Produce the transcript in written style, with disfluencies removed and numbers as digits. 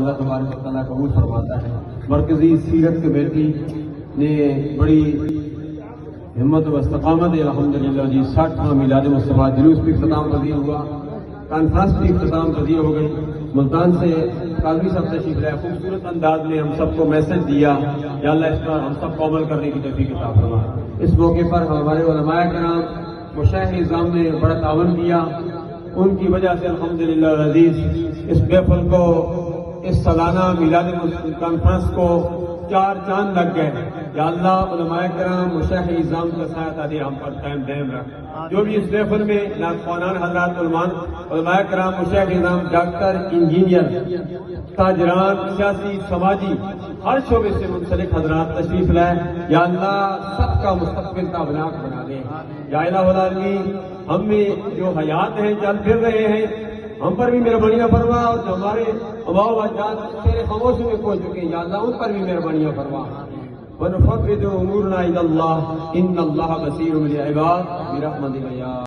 اللہ تبارک و تعالیٰ قبول فرماتا ہے۔ مرکزی سیرت کمیٹی نے بڑی ہمت و استقامت الحمدللہ جی 60واں میلاد مصطفیٰ جلوس بھی اختتام پذیر ہوا، کانفرنس بھی اختتام پذیر ہو گئی۔ ملتان سے قاضی صاحب تشریف لائے، خوبصورت انداز میں ہم سب کو میسج دیا، یا اللہ اس پر ہم سب کو عمل کرنے کی توفیق عطا فرما۔ اس موقع پر ہمارے علماء کرام مشائخ نظام نے بڑا تعاون کیا، ان کی وجہ سے الحمدللہ عزیز اس محفل کو، اس سالانہ میلاد کانفرنس کو 4 چاند لگ گئے۔ یا اللہ علماء کرام مشائخ نظام کا سایہ تعدیر ہم پر قائم دائم رکھ۔ جو بھی اس محفل میں ناخوانان حضرات علماء کرام مشائخ نظام، ڈاکٹر، انجینئر، تاجران، سیاسی، سماجی ہر شعبے سے منسلک حضرات تشریف لائے، یا اللہ سب کا مستقبل کا بنیاد بنا دے۔ یا الہ العالمین ہم میں جو حیات ہیں، چل پھر رہے ہیں، ہم پر بھی مہربانیاں فرما، اور جو ہمارے آباء و اجداد تیرے خاموشی میں کھو چکے ہیں، یا اللہ ان پر بھی مہربانیاں فرما۔ وَنُفَوِّضُ أُمُورَنَا إِلَى اللَّهِ إِنَّ اللَّهَ بَصِيرٌ بِالْعِبَادِ بِرَحْمَتِكَ يَا